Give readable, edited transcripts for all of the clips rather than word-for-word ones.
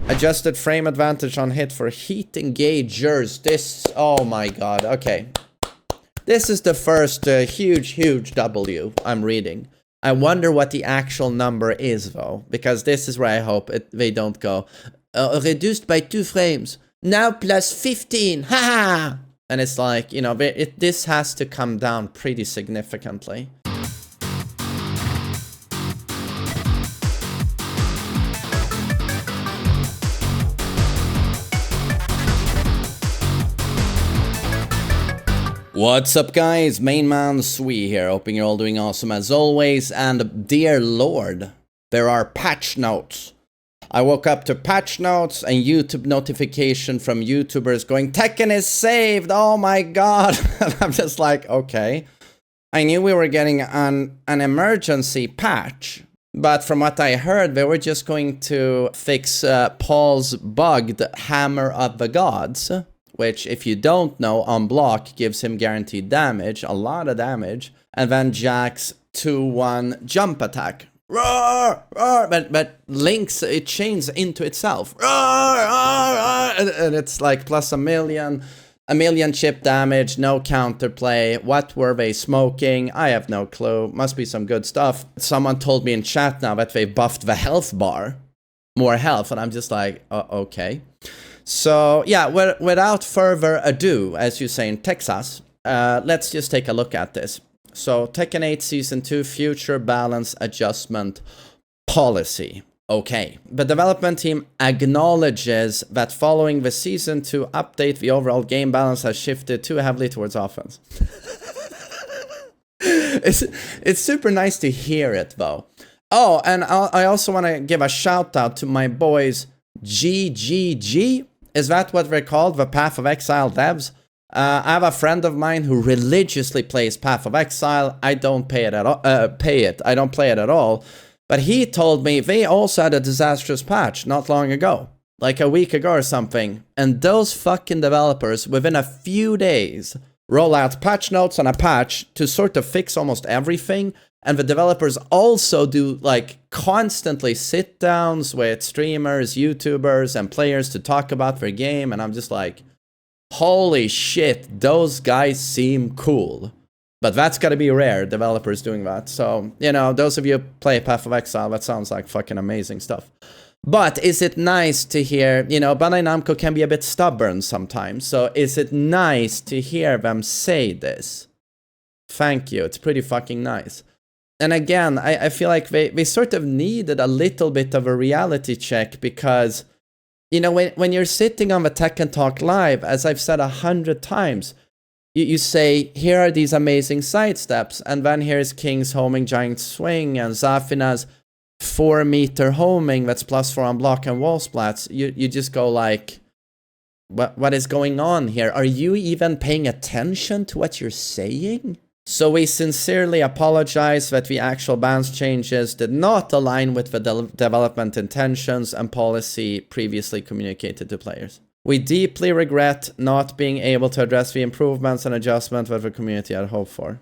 Adjusted frame advantage on hit for heat engagers. This, oh my god, okay. This is the first huge W I'm reading. I wonder what the actual number is though, because this is where I hope they don't go, reduced by 2 frames, now plus 15, haha! And it's like, you know, this has to come down pretty significantly. What's up guys, TheMainManSWE here, hoping you're all doing awesome as always, and dear lord, there are patch notes. I woke up to patch notes and YouTube notification from YouTubers going, Tekken is saved, oh my god. And I'm just like, okay. I knew we were getting an emergency patch, but from what I heard, they were just going to fix Paul's bugged Hammer of the Gods, which, if you don't know, on block gives him guaranteed damage, a lot of damage, and then Jack's 2-1 jump attack. Roar, roar, but links, it chains into itself. Roar, roar, roar, and it's like plus a million chip damage, no counterplay. What were they smoking? I have no clue. Must be some good stuff. Someone told me in chat now that they buffed the health bar. More health, and I'm just like, okay. So, yeah, without further ado, as you say in Texas, let's just take a look at this. So, Tekken 8 Season 2 Future Balance Adjustment Policy. Okay. The development team acknowledges that following the Season 2 update, the overall game balance has shifted too heavily towards offense. It's super nice to hear it, though. Oh, and I also want to give a shout out to my boys GGG. Is that what they're called? The Path of Exile devs? I have a friend of mine who religiously plays Path of Exile. I don't pay it at all. I don't play it at all. But he told me they also had a disastrous patch not long ago. Like a week ago or something. And those fucking developers, within a few days, roll out patch notes on a patch to sort of fix almost everything. And the developers also do like constantly sit downs with streamers, YouTubers, and players to talk about their game. And I'm just like, holy shit, those guys seem cool. But that's gotta be rare, developers doing that. So, you know, those of you who play Path of Exile, that sounds like fucking amazing stuff. But is it nice to hear, you know, Bandai Namco can be a bit stubborn sometimes. So is it nice to hear them say this? Thank you, it's pretty fucking nice. And again, I feel like they sort of needed a little bit of a reality check because, you know, when you're sitting on the Tekken Talk Live, as I've said 100 times, you say, here are these amazing sidesteps, and then here's King's homing giant swing, and Zafina's 4-meter homing that's +4 on block and wall splats. You just go like, what is going on here? Are you even paying attention to what you're saying? So we sincerely apologize that the actual balance changes did not align with the development intentions and policy previously communicated to players. We deeply regret not being able to address the improvements and adjustments that the community had hoped for.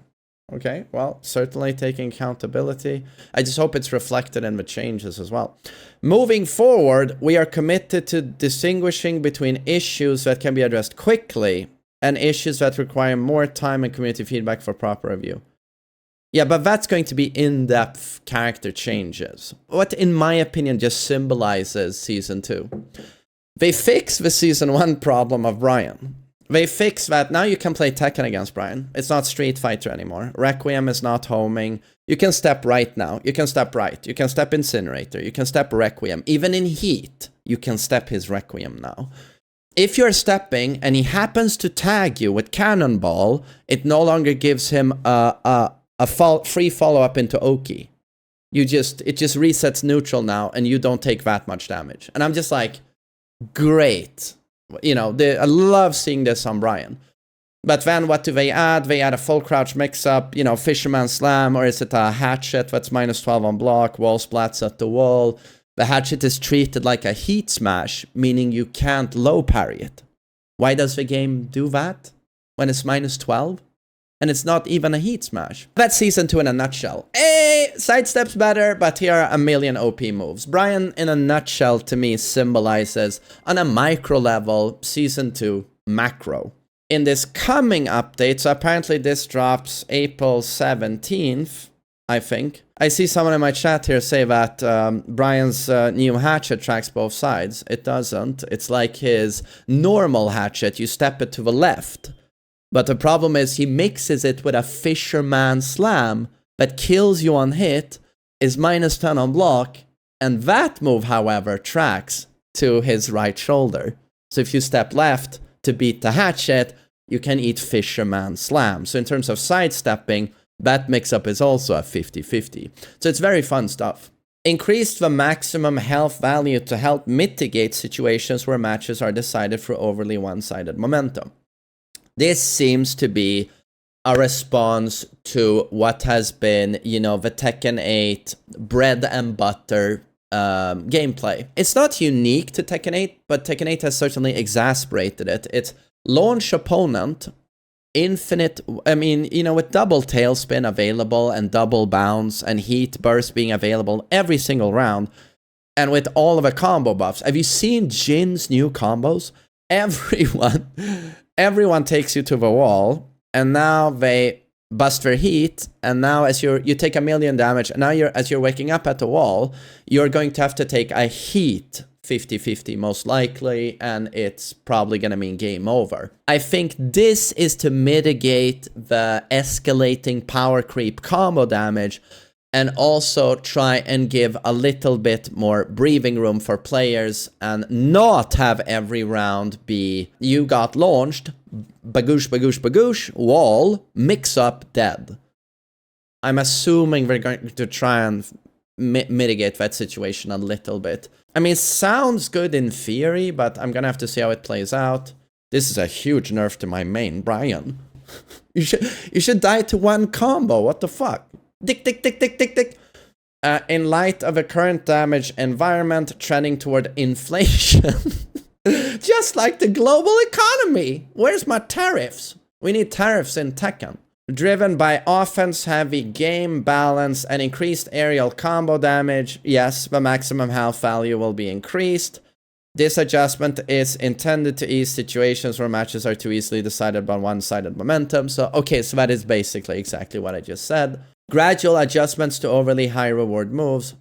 Okay, well, certainly taking accountability. I just hope it's reflected in the changes as well. Moving forward, we are committed to distinguishing between issues that can be addressed quickly and issues that require more time and community feedback for proper review. Yeah, but that's going to be in-depth character changes. What, in my opinion, just symbolizes Season 2. They fix the Season 1 problem of Bryan. They fix that now you can play Tekken against Bryan. It's not Street Fighter anymore. Requiem is not homing. You can step right now. You can step right. You can step Incinerator. You can step Requiem. Even in Heat, you can step his Requiem now. If you're stepping and he happens to tag you with Cannonball, it no longer gives him a free follow-up into Oki. It just resets neutral now, and you don't take that much damage. And I'm just like, great. You know, I love seeing this on Bryan. But then what do they add? They add a full crouch mix-up, you know, Fisherman Slam, or is it a Hatchet that's -12 on block, wall splats at the wall. The Hatchet is treated like a heat smash, meaning you can't low parry it. Why does the game do that when it's -12? and it's not even a heat smash. That's Season 2 in a nutshell. Hey, sidesteps better, but here are a million OP moves. Bryan, in a nutshell, to me, symbolizes, on a micro level, Season 2 macro. In this coming update, so apparently this drops April 17th, I think. I see someone in my chat here say that Bryan's new hatchet tracks both sides. It doesn't. It's like his normal hatchet. You step it to the left. But the problem is he mixes it with a fisherman slam that kills you on hit, is -10 on block, and that move, however, tracks to his right shoulder. So if you step left to beat the hatchet, you can eat fisherman slam. So in terms of sidestepping, that mix-up is also a 50-50. So it's very fun stuff. Increased the maximum health value to help mitigate situations where matches are decided through overly one-sided momentum. This seems to be a response to what has been, you know, the Tekken 8 bread and butter gameplay. It's not unique to Tekken 8, but Tekken 8 has certainly exasperated it. It's launch opponent, infinite, I mean, you know, with double tailspin available and double bounce and heat burst being available every single round, and with all of the combo buffs. Have you seen Jin's new combos? Everyone takes you to the wall, and now they bust their heat, and now as you take a million damage, and now as you're waking up at the wall, you're going to have to take a heat 50-50 most likely, and it's probably gonna mean game over. I think this is to mitigate the escalating power creep combo damage, and also try and give a little bit more breathing room for players and not have every round be you got launched, bagoosh, bagoosh, bagoosh, wall, mix up, dead. I'm assuming we're going to try and mitigate that situation a little bit. I mean, sounds good in theory, but I'm gonna have to see how it plays out. This is a huge nerf to my main, Bryan. You should die to one combo, what the fuck? Dick, dick, dick, dick, dick, dick. In light of the current damage environment trending toward inflation. Just like the global economy. Where's my tariffs? We need tariffs in Tekken. Driven by offense-heavy game balance and increased aerial combo damage, yes, the maximum health value will be increased. This adjustment is intended to ease situations where matches are too easily decided by one-sided momentum. So, okay, so that is basically exactly what I just said. Gradual adjustments to overly high reward moves.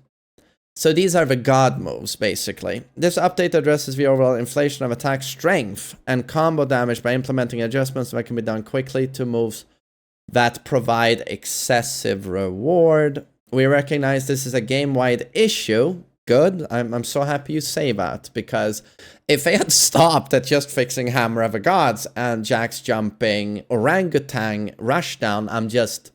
So these are the god moves, basically. This update addresses the overall inflation of attack strength and combo damage by implementing adjustments that can be done quickly to moves that provide excessive reward. We recognize this is a game-wide issue. Good. I'm so happy you say that, because if they had stopped at just fixing Hammer of the Gods and Jack's jumping orangutan rushdown, I'm just,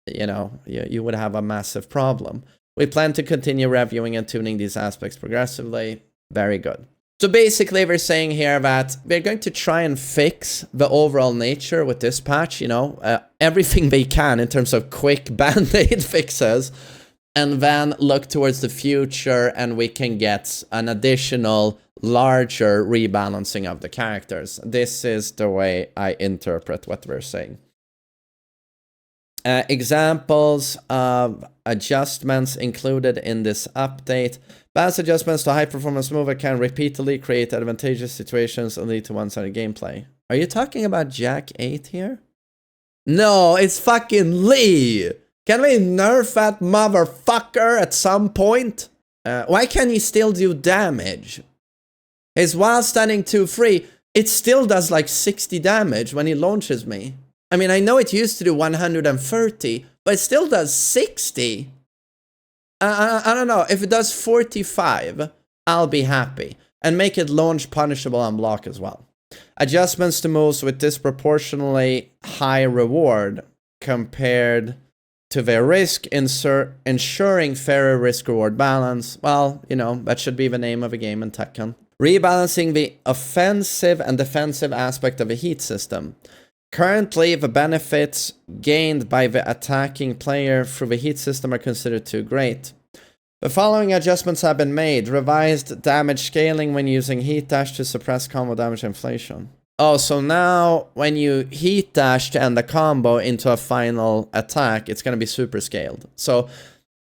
you know, you would have a massive problem. We plan to continue reviewing and tuning these aspects progressively. Very good. So basically, we're saying here that we're going to try and fix the overall nature with this patch, you know, everything they can in terms of quick band-aid fixes, and then look towards the future and we can get an additional, larger rebalancing of the characters. This is the way I interpret what we're saying. Examples of adjustments included in this update. Balance adjustments to high-performance mover can repeatedly create advantageous situations and lead to one-sided gameplay. Are you talking about Jack 8 here? No, it's fucking Lee! Can we nerf that motherfucker at some point? Why can't he still do damage? His while standing 2-3, it still does like 60 damage when he launches me. I mean, I know it used to do 130, but it still does 60. I don't know. If it does 45, I'll be happy. And make it launch punishable on block as well. Adjustments to moves with disproportionately high reward compared to their risk, ensuring fairer risk-reward balance. Well, you know, that should be the name of a game in Tekken. Rebalancing the offensive and defensive aspect of a heat system. Currently, the benefits gained by the attacking player through the heat system are considered too great. The following adjustments have been made. Revised damage scaling when using heat dash to suppress combo damage inflation. Oh, so now when you heat dash to end the combo into a final attack, it's going to be super scaled. So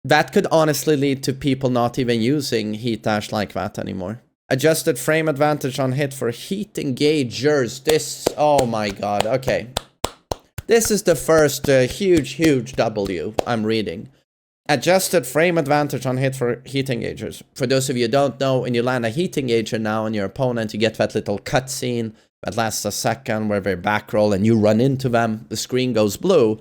that could honestly lead to people not even using heat dash like that anymore. Adjusted frame advantage on hit for heat engagers. This, oh my god, okay. This is the first huge W I'm reading. Adjusted frame advantage on hit for heat engagers. For those of you who don't know, when you land a heat engager now on your opponent, you get that little cutscene that lasts a second where they back roll and you run into them. The screen goes blue.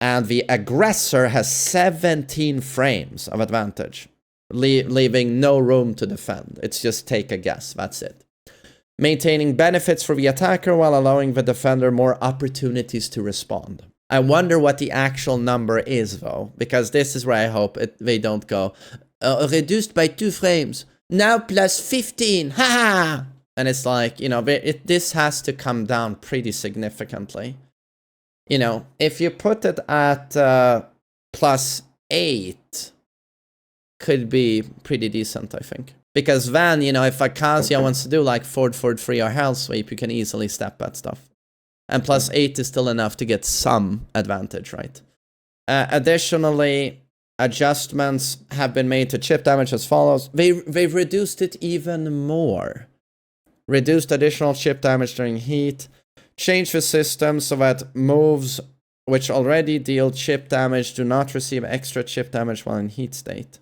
And the aggressor has 17 frames of advantage, leaving no room to defend. It's just take a guess. That's it. Maintaining benefits for the attacker while allowing the defender more opportunities to respond. I wonder what the actual number is, though, because this is where I hope they don't go, reduced by 2 frames, now plus 15, haha! And it's like, you know, this has to come down pretty significantly. You know, if you put it at plus 8, could be pretty decent, I think. Because then, you know, if Akasia wants to do like forward 3 or hell sweep, you can easily step that stuff. And plus 8 is still enough to get some advantage, right? Additionally, adjustments have been made to chip damage as follows. They've reduced it even more. Reduced additional chip damage during heat. Change the system so that moves which already deal chip damage do not receive extra chip damage while in heat state.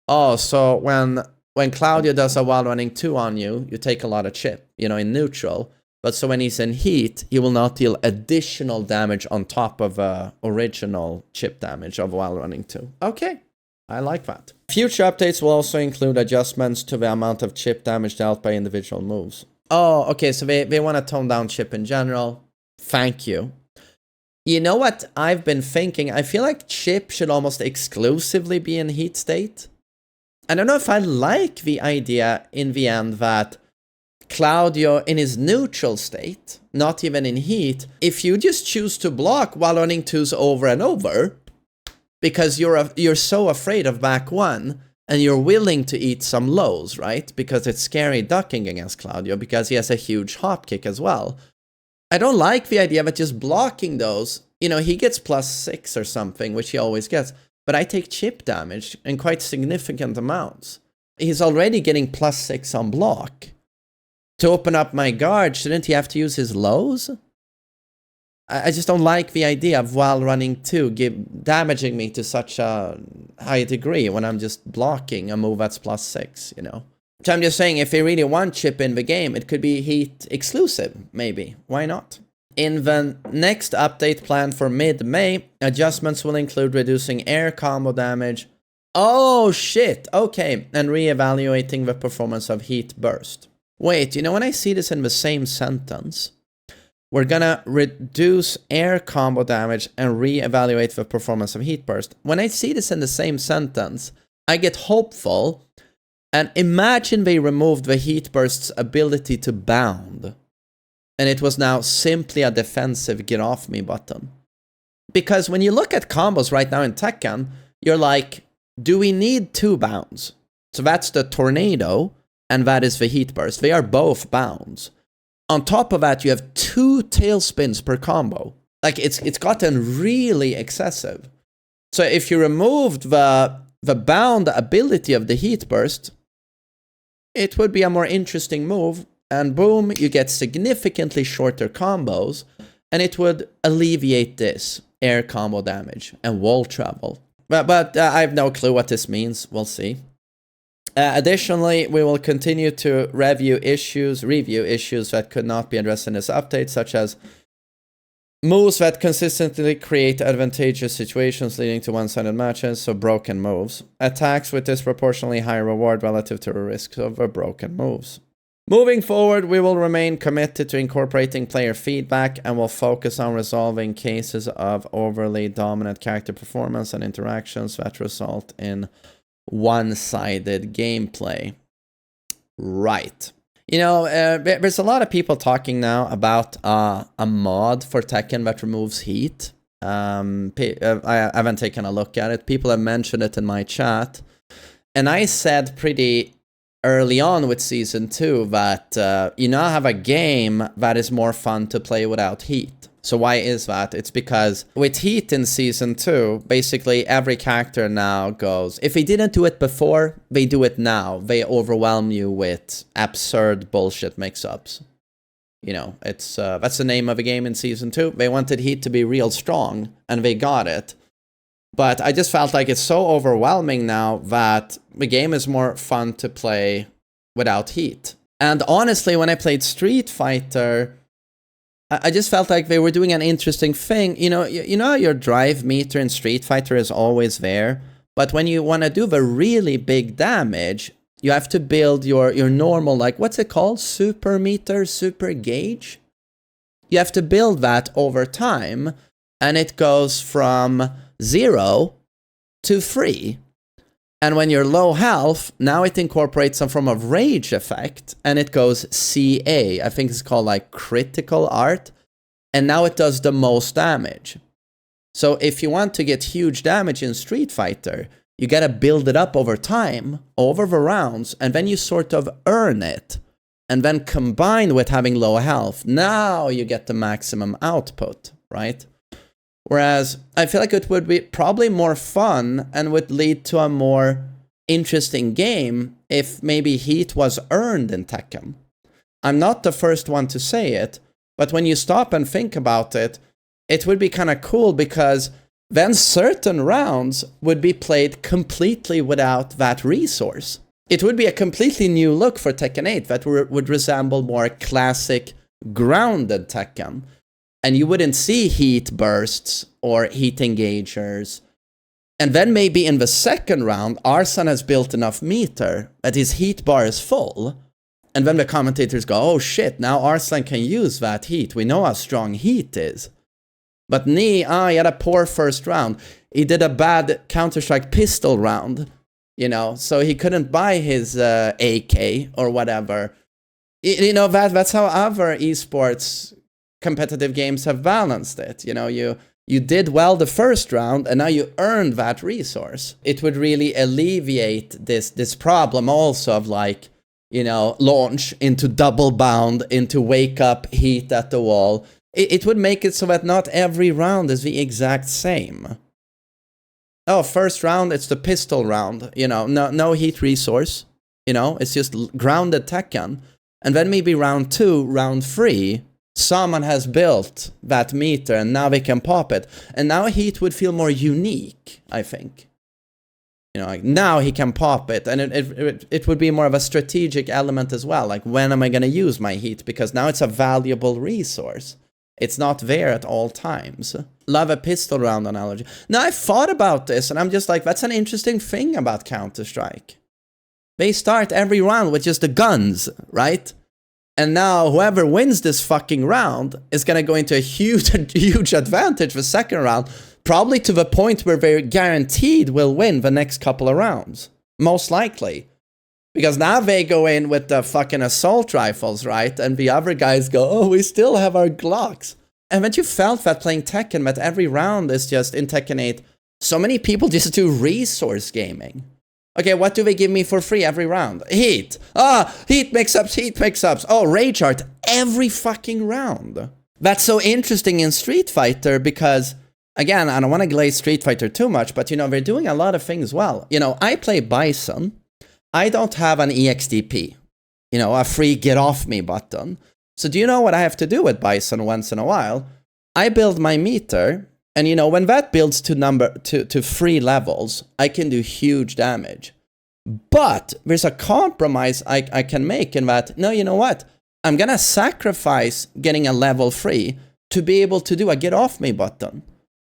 Oh, so when Claudio does a while running 2 on you, you take a lot of chip, you know, in neutral. But so when he's in heat, he will not deal additional damage on top of original chip damage of while running 2. Okay, I like that. Future updates will also include adjustments to the amount of chip damage dealt by individual moves. Oh, okay, so they want to tone down chip in general. Thank you. You know what I've been thinking? I feel like chip should almost exclusively be in heat state. I don't know if I like the idea in the end that Claudio in his neutral state, not even in heat, if you just choose to block while running 2s over and over, because you're so afraid of back 1, and you're willing to eat some lows, right? Because it's scary ducking against Claudio, because he has a huge hop kick as well. I don't like the idea of just blocking those. You know, he gets plus 6 or something, which he always gets. But I take chip damage in quite significant amounts. He's already getting plus 6 on block. To open up my guard, shouldn't he have to use his lows? I just don't like the idea of while running 2 damaging me to such a high degree when I'm just blocking a move that's plus 6, you know? So I'm just saying, if they really want chip in the game, it could be heat exclusive, maybe. Why not? In the next update planned for mid-May, adjustments will include reducing air combo damage. Oh shit, okay, and re-evaluating the performance of heat burst. Wait, you know, when I see this in the same sentence, we're gonna reduce air combo damage and re-evaluate the performance of heat burst. When I see this in the same sentence, I get hopeful, and imagine they removed the heat burst's ability to bound. And it was now simply a defensive get off me button. Because when you look at combos right now in Tekken, you're like, do we need 2 bounds? So that's the tornado, and that is the heat burst. They are both bounds. On top of that, you have 2 tailspins per combo. Like, it's gotten really excessive. So if you removed the bound ability of the heat burst, it would be a more interesting move. And boom, you get significantly shorter combos, and it would alleviate this air combo damage and wall travel. But I have no clue what this means. We'll see. Additionally, we will continue to review issues that could not be addressed in this update, such as moves that consistently create advantageous situations leading to one-sided matches, so broken moves. Attacks with disproportionately high reward relative to the risk of broken moves. Moving forward, we will remain committed to incorporating player feedback and will focus on resolving cases of overly dominant character performance and interactions that result in one-sided gameplay. Right. You know, there's a lot of people talking now about a mod for Tekken that removes heat. I haven't taken a look at it. People have mentioned it in my chat. And I said pretty early on with Season 2 that you now have a game that is more fun to play without heat. So why is that? It's because with heat in Season 2, basically every character now goes, if they didn't do it before, they do it now. They overwhelm you with absurd bullshit mix-ups. You know, it's that's the name of the game in Season 2. They wanted heat to be real strong, and they got it. But I just felt like it's so overwhelming now that the game is more fun to play without heat. And honestly, when I played Street Fighter, I just felt like they were doing an interesting thing. You know your drive meter in Street Fighter is always there, but when you want to do the really big damage, you have to build your normal, like, what's it called? Super meter, super gauge? You have to build that over time, and it goes from 0 to 3. And when you're low health, now it incorporates some form of rage effect, and it goes CA. I think it's called like critical art. And now it does the most damage. So if you want to get huge damage in Street Fighter, you gotta build it up over time, over the rounds, and then you sort of earn it. And then combined with having low health, now you get the maximum output, right? Whereas I feel like it would be probably more fun and would lead to a more interesting game if maybe heat was earned in Tekken. I'm not the first one to say it, but when you stop and think about it, it would be kind of cool because then certain rounds would be played completely without that resource. It would be a completely new look for Tekken 8 that would resemble more classic grounded Tekken. And you wouldn't see heat bursts or heat engagers. And then maybe in the second round, Arslan has built enough meter that his heat bar is full. And then the commentators go, oh shit, now Arslan can use that heat. We know how strong heat is. But he had a poor first round. He did a bad Counter-Strike pistol round, you know, so he couldn't buy his AK or whatever. You know, that's how other esports competitive games have balanced it. You know, you did well the first round and now you earned that resource. It would really alleviate this problem also of, like, you know, launch into double bound, into wake up, heat at the wall. It would make it so that not every round is the exact same. Oh, first round, it's the pistol round, you know, no heat resource, you know, it's just grounded Tekken. And then maybe round 2, round 3, someone has built that meter and now they can pop it. And now heat would feel more unique, I think. You know, like now he can pop it, and it would be more of a strategic element as well. Like, when am I going to use my heat? Because now it's a valuable resource. It's not there at all times. Love a pistol round analogy. Now, I thought about this, and I'm just like, that's an interesting thing about Counter-Strike. They start every round with just the guns, right? And now whoever wins this fucking round is going to go into a huge advantage the second round, probably to the point where they're guaranteed will win the next couple of rounds. Most likely. Because now they go in with the fucking assault rifles, right? And the other guys go, oh, we still have our Glocks. And then you felt that playing Tekken, that every round is just, in Tekken 8, so many people just do resource gaming. Okay, what do they give me for free every round? Heat. Heat mix-ups, heat mix-ups. Oh, Rage Art every fucking round. That's so interesting in Street Fighter because, again, I don't want to glaze Street Fighter too much, but, you know, they're doing a lot of things well. You know, I play Bison. I don't have an EXDP, you know, a free get off me button. So do you know what I have to do with Bison once in a while? I build my meter, and, you know, when that builds to 3 levels, I can do huge damage. But there's a compromise I can make in that, no, you know what? I'm gonna sacrifice getting a level 3 to be able to do a get off me button.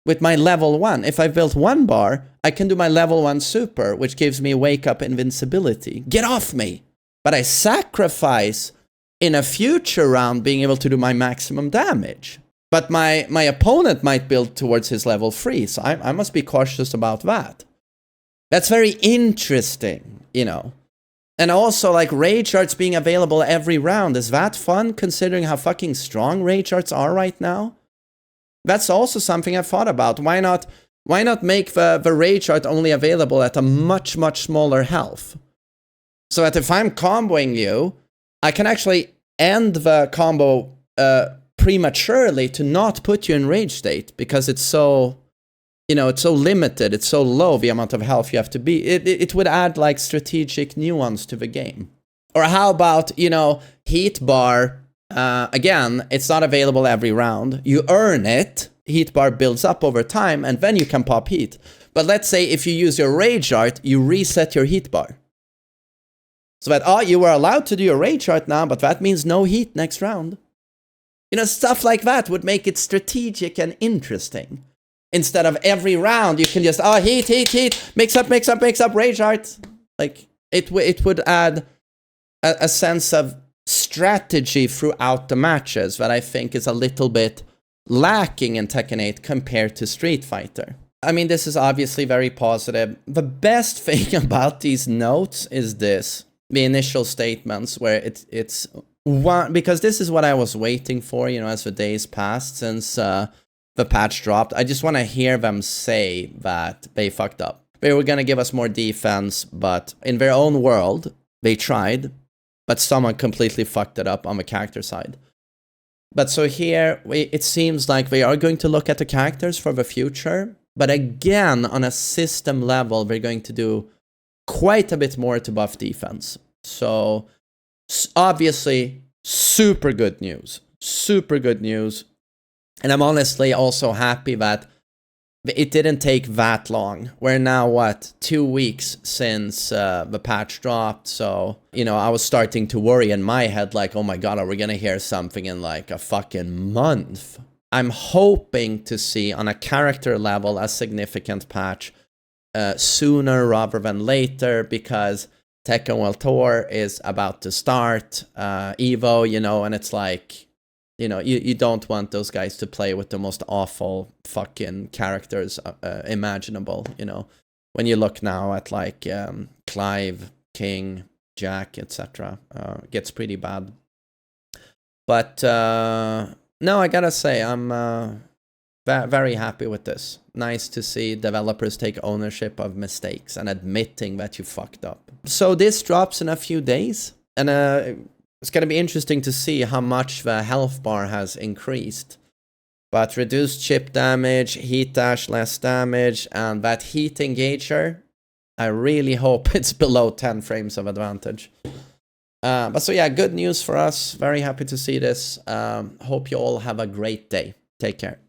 With my level 1, if I built 1 bar, I can do my level 1 super, which gives me wake up invincibility. Get off me! But I sacrifice in a future round being able to do my maximum damage. But my opponent might build towards his level 3, so I must be cautious about that. That's very interesting, you know. And also, like, Rage Arts being available every round, is that fun considering how fucking strong Rage Arts are right now? That's also something I've thought about. Why not make the Rage Art only available at a much smaller health? So that if I'm comboing you, I can actually end the combo prematurely to not put you in rage state, because it's so, you know, it's so limited, it's so low, the amount of health you have to be. It would add like strategic nuance to the game. Or how about, you know, heat bar, again, it's not available every round. You earn it, heat bar builds up over time, and then you can pop heat. But let's say if you use your rage art, you reset your heat bar. So that, oh, you were allowed to do your rage art now, but that means no heat next round. You know, stuff like that would make it strategic and interesting. Instead of every round, you can just, oh, heat, mix up, rage art. Like, it would add a sense of strategy throughout the matches that I think is a little bit lacking in Tekken 8 compared to Street Fighter. I mean, this is obviously very positive. The best thing about these notes is this. The initial statements where it's one, because this is what I was waiting for, you know, as the days passed since the patch dropped. I just want to hear them say that they fucked up. They were going to give us more defense, but in their own world, they tried, but someone completely fucked it up on the character side. But so here, it seems like they are going to look at the characters for the future, but again, on a system level, they're going to do quite a bit more to buff defense. So, obviously, super good news. Super good news. And I'm honestly also happy that it didn't take that long. We're now, what, 2 weeks since the patch dropped. So, you know, I was starting to worry in my head, like, oh my god, are we gonna hear something in like a fucking month? I'm hoping to see on a character level a significant patch sooner rather than later, because Tekken World Tour is about to start, Evo, you know, and it's like, you know, you don't want those guys to play with the most awful fucking characters imaginable, you know. When you look now at like Clive, King, Jack, etc., it gets pretty bad. But no, I gotta say, I'm very happy with this. Nice to see developers take ownership of mistakes and admitting that you fucked up. So this drops in a few days, and it's gonna be interesting to see how much the health bar has increased. But reduced chip damage, heat dash less damage, and that heat engager, I really hope it's below 10 frames of advantage. But so yeah, good news for us. Very happy to see this. Hope you all have a great day. Take care.